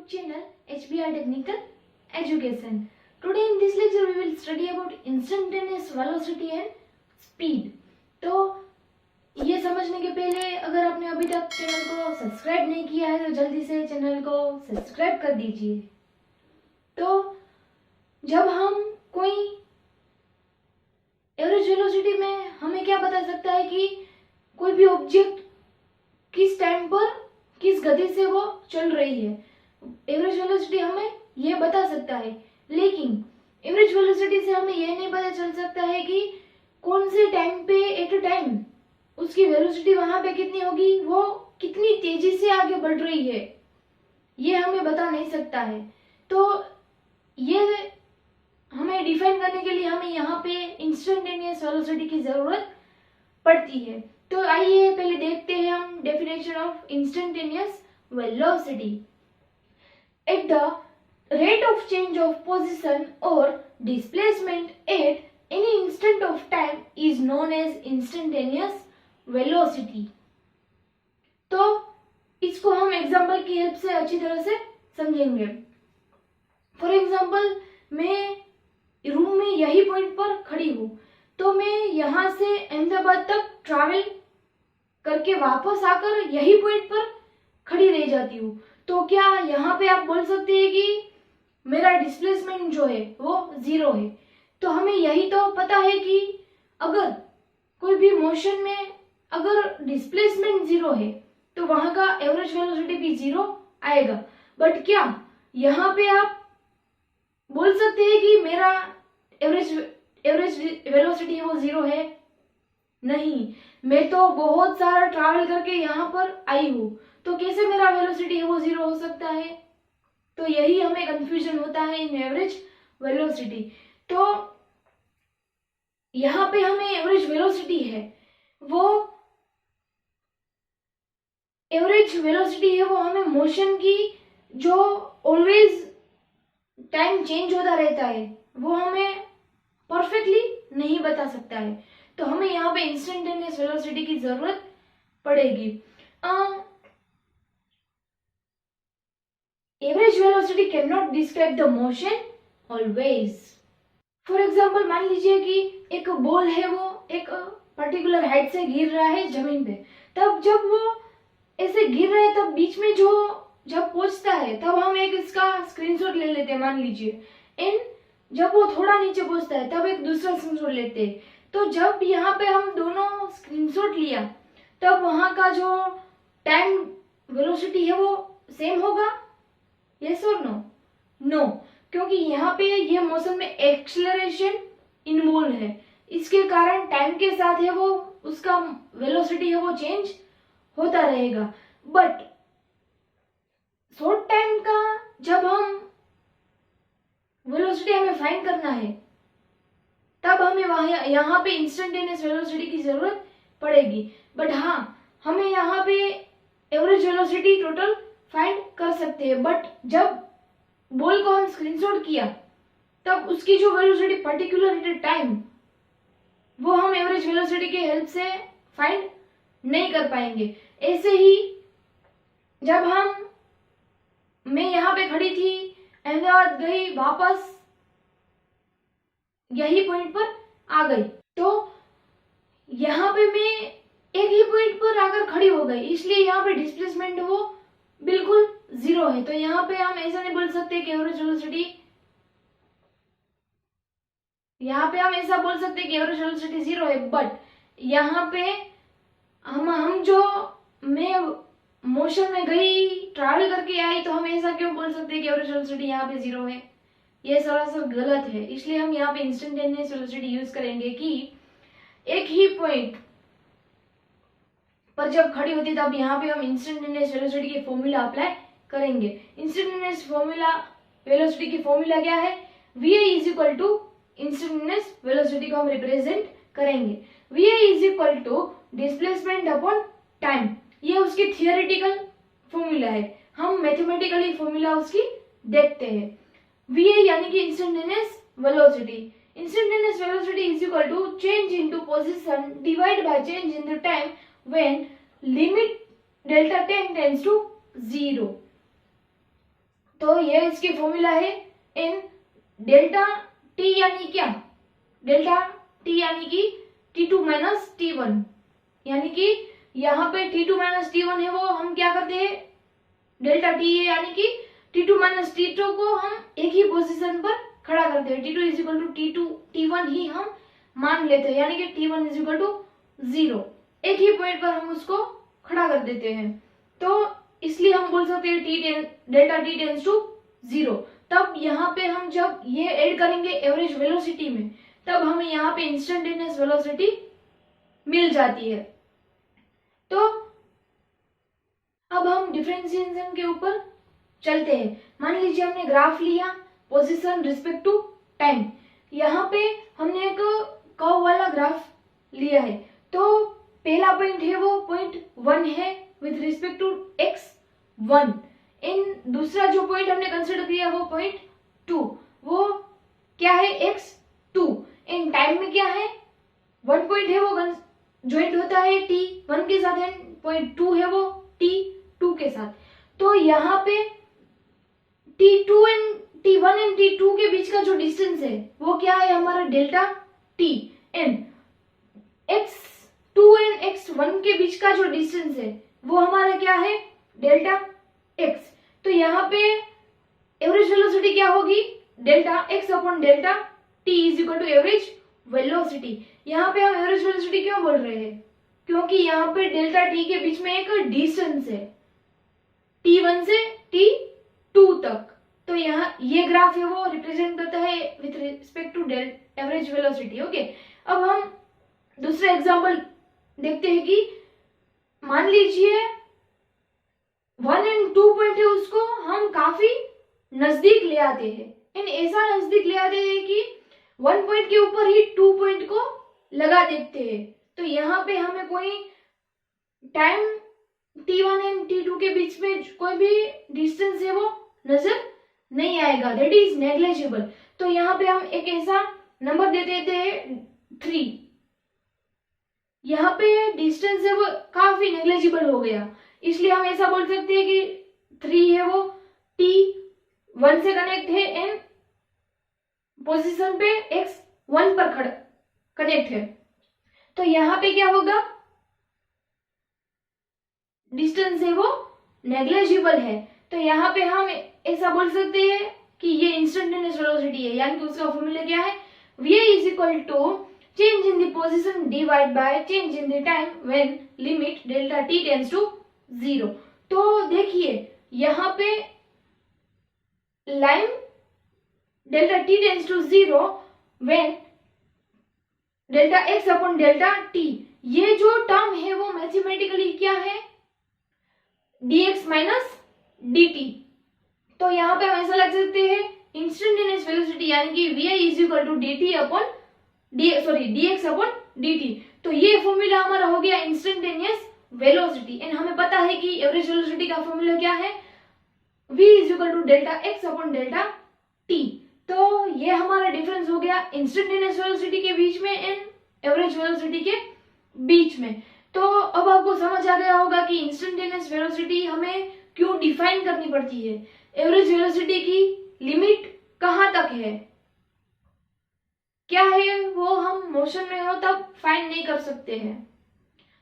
channel HBR Technical Education. Today in this lecture we will study about instantaneous velocity and speed. तो ये समझने के पहले अगर आपने अभी तक चैनल को सब्सक्राइब नहीं किया है तो जल्दी से चैनल को सब्सक्राइब कर दीजिए। तो जब हम कोई एवरेज वेलोसिटी में हमें क्या बता सकता है कि कोई भी ऑब्जेक्ट किस टाइम पर किस गति से वो चल रही है, एवरेज वेलोसिटी हमें ये बता सकता है। लेकिन एवरेज वेलोसिटी से हमें ये नहीं पता चल सकता है कि कौन से टाइम पे एट अ टाइम उसकी वेलोसिटी वहां पे कितनी होगी, वो कितनी तेजी से आगे बढ़ रही है, ये हमें बता नहीं सकता है। तो ये हमें डिफाइन करने के लिए हमें यहाँ पे इंस्टेंटेनियस वेलोसिटी की जरूरत पड़ती है। तो आइए पहले देखते हैं हम definition of instantaneous velocity. At the rate of change of position or displacement at any instant of time is known as instantaneous velocity। तो इसको हम एग्जांपल की हेल्प से अच्छी तरह से समझेंगे। फॉर एग्जांपल मैं रूम में यही पॉइंट पर खड़ी हूँ, तो मैं यहाँ से अहमदाबाद तक ट्रैवल करके वापस आकर यही पॉइंट पर खड़ी रह जाती हूँ। तो क्या यहाँ पे आप बोल सकते हैं कि मेरा डिस्प्लेसमेंट जो है वो 0 है? तो हमें यही तो पता है कि अगर कोई भी मोशन में अगर डिस्प्लेसमेंट 0 है तो वहां का एवरेज वेलोसिटी भी 0 आएगा। बट क्या यहाँ पे आप बोल सकते हैं कि मेरा एवरेज वेलोसिटी वो 0 है? नहीं, मैं तो बहुत सारा ट्रैवल करके यहाँ पर आई हूँ, तो कैसे मेरा वेलोसिटी वो 0 हो सकता है? तो यही हमें कंफ्यूजन होता है इन एवरेज वेलोसिटी। तो यहाँ पे हमें एवरेज वेलोसिटी है वो एवरेज वेलोसिटी है वो हमें मोशन की जो ऑलवेज टाइम चेंज होता रहता है वो हमें परफेक्टली नहीं बता सकता है। तो हमें यहाँ पे इंस्टेंटेनियस वेलोसिटी की जरूरत पड़ेगी। Average velocity cannot describe the motion always। For example मान लीजिए कि एक बॉल है वो एक पर्टिकुलर हाइट से गिर रहा है जमीन पे, तब जब वो ऐसे गिर रहा है तब बीच में जो जब पहुंचता है तब हम एक इसका स्क्रीनशॉट ले लेते हैं मान लीजिए, एंड जब वो थोड़ा नीचे पहुंचता है तब एक दूसरा स्क्रीनशॉट लेते हैं। तो जब यहाँ पे हम दोनों स्क्रीनशॉट लिया तब वहां का जो टाइम वेलोसिटी है वो सेम होगा? यस और नो? नो, क्योंकि यहाँ पे ये मोशन में एक्सेलरेशन इन्वॉल्व है, इसके कारण टाइम के साथ है वो उसका वेलोसिटी है वो चेंज होता रहेगा। बट शॉर्ट टाइम का जब हम वेलोसिटी हमें फाइंड करना है तब हमें वहां यहाँ पे इंस्टेंटेनियस वेलोसिटी की जरूरत पड़ेगी। बट हाँ, हमें यहाँ पे एवरेज वेलोसिटी टोटल फाइंड कर सकते हैं। बट जब बॉल को हम स्क्रीनशॉट किया तब उसकी जो वेलोसिटी पर्टिकुलर टाइम वो हम एवरेज वेलोसिटी के हेल्प से फाइंड नहीं कर पाएंगे। ऐसे ही जब मैं यहाँ पे खड़ी थी, अहमदाबाद गई, वापस यही पॉइंट पर आ गई, तो यहाँ पे मैं एक ही पॉइंट पर आकर खड़ी हो गई, इसलिए यहाँ पे डिस्प्लेसमेंट वो बिल्कुल 0 है। तो यहाँ पे हम ऐसा नहीं बोल सकते कि एवरेज वेलोसिटी, यहाँ पे हम ऐसा बोल सकते कि एवरेज वेलोसिटी 0 है। बट यहाँ पे हम जो मैं मोशन में गई, ट्रैवल करके आई, तो हम ऐसा क्यों बोल सकते कि एवरेज वेलोसिटी यहाँ पे 0 है? ये सरासर गलत है। इसलिए हम यहाँ पे इंस्टेंटेनियस वेलोसिटी यूज करेंगे कि एक ही पॉइंट पर जब खड़ी होती तब यहाँ पे हम इंस्टेंटेनियस वेलोसिटी की फॉर्मूला अप्लाई करेंगे। इंस्टेंटेनियस वेलोसिटी की फॉर्मूला क्या है? va is equal to instantaneous velocity को हम रिप्रेजेंट करेंगे, va is equal to displacement upon time. ये उसकी थियोरेटिकल फॉर्मूला है, हम मैथमेटिकली फॉर्मूला उसकी देखते हैं। va यानी कि instantaneous velocity, instantaneous velocity is equal to change into position divide by change in the time when limit delta 10 tends to 0। तो ये इसकी फॉर्मूला है इन डेल्टा टी यानी क्या, डेल्टा टी यानी कि T2 माइनस T1, यानी कि यहाँ पे T2 माइनस T1 है वो हम क्या करते हैं डेल्टा टी है यानी कि T2 माइनस T2 को हम एक ही पोजीशन पर खड़ा करते हैं, T2 is equal to T1 ही हम मान लेते हैं, यानी कि T1 इज इक्वल टू 0, एक ही पॉइंट पर हम उसको खड़ा कर देते हैं। तो इसलिए हम बोल सकते हैं डेल्टा टी टेंस टू 0। तब यहाँ पे हम जब ये ऐड करेंगे एवरेज वेलोसिटी में, तब हमें यहाँ पे इंस्टेंटेनियस वेलोसिटी मिल जाती है। तो अब हम डिफरेंशिएशन के ऊपर चलते हैं। मान लीजिए हमने ग्राफ लिया पोजीशन रिस्पेक्ट टू टाइम, यहाँ पे हमने एक कर्व वाला ग्राफ लिया है। तो पहला पॉइंट है वो पॉइंट 1 है विथ रिस्पेक्ट टू x1, इन दूसरा जो पॉइंट हमने कंसिडर किया वो पॉइंट 2, वो क्या है x2, इन टाइम में क्या है 1 पॉइंट है वो ज्वाइंट होता है t1 के साथ, एंड पॉइंट 2 है वो t2 के साथ। तो यहाँ पे T1 एंड T2 के बीच का जो डिस्टेंस है वो क्या है हमारा delta t, and x2 and x1 के बीच का जो डिस्टेंस है वो हमारा क्या है डेल्टा x। तो यहाँ पे एवरेज वेलोसिटी क्या होगी delta x upon delta t is equal to average velocity. यहाँ पे हम एवरेज वेलोसिटी क्यों बोल रहे हैं, क्योंकि यहाँ पे डेल्टा t के बीच में एक डिस्टेंस है T1 से T2 तक। तो यहाँ ये ग्राफ है वो रिप्रेजेंट करता है with respect to average velocity. Okay, अब हम दूसरा एग्जांपल देखते हैं कि मान लीजिए 1 एंड 2 पॉइंट है उसको हम काफी नजदीक ले आते हैं, एंड ऐसा नजदीक ले आते हैं कि 1 पॉइंट के ऊपर ही 2 पॉइंट को लगा देते हैं। तो यहाँ पे हमें कोई टाइम T1 एंड T2 के बीच में कोई भी डिस्टेंस है वो नजर नहीं आएगा, दैट इज नेग्लिजिबल। तो यहाँ पे हम एक ऐसा नंबर दे देते हैं 3, यहाँ पे डिस्टेंस है वो काफी नेग्लिजिबल हो गया, इसलिए हम ऐसा बोल सकते हैं कि 3 है वो T1 से कनेक्ट है एंड पोजीशन पे x1 पर कनेक्ट है। तो यहाँ पे क्या होगा डिस्टेंस है वो नेग्लिजिबल है। तो यहाँ पे हम ऐसा बोल सकते हैं कि ये इंस्टेंटेनियस वेलोसिटी है, यानी कि उसका फॉर्मूला क्या है v is equal to change in the position divide by change in the time when limit delta t tends to 0। तो देखिए यहाँ पे line delta t tends to 0 when delta x upon delta t, ये जो term है वो mathematically क्या है dx माइनस dt। तो यहाँ पे हम ऐसा लग सकते हैं इंस्टेंटेनियस वेलोसिटी यानी कि v is equal to dt upon dx upon dt। तो ये फॉर्मूला हमारा हो गया इंस्टेंटेनियस वेलोसिटी, एंड हमें पता है कि एवरेज वेलोसिटी का फॉर्मूला क्या है v is equal to delta x upon delta t। तो ये हमारा डिफरेंस हो गया इंस्टेंटेनियस वेलोसिटी के बीच में एंड एवरेज वेलोसिटी के बीच में। तो अब आपको समझ आ गया होगा कि इंस्टेंटेनियस वेलोसिटी हमें क्यों डिफाइन करनी पड़ती है, एवरेज वेलोसिटी की लिमिट कहाँ तक है, क्या है वो हम मोशन में हो तब फाइंड नहीं कर सकते हैं,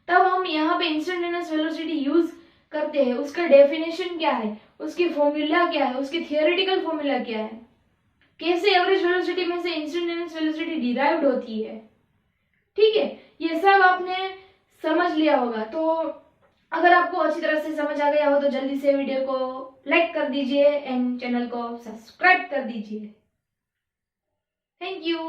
तब हम यहाँ पे इंस्टेंटेनियस वेलोसिटी यूज करते हैं। उसका डेफिनेशन क्या है, उसकी फॉर्मूला क्या है, उसकी थियोरेटिकल फॉर्मूला क्या है, कैसे एवरेज वेलोसिटी में से इंस्टेंटेनियस वेलोसिटी डिराइव्ड होती है। ठीक है, ये सब आपने समझ लिया होगा। तो अगर आपको अच्छी तरह से समझ आ गया हो तो जल्दी से वीडियो को लाइक कर दीजिए एंड चैनल को सब्सक्राइब कर दीजिए। Thank you.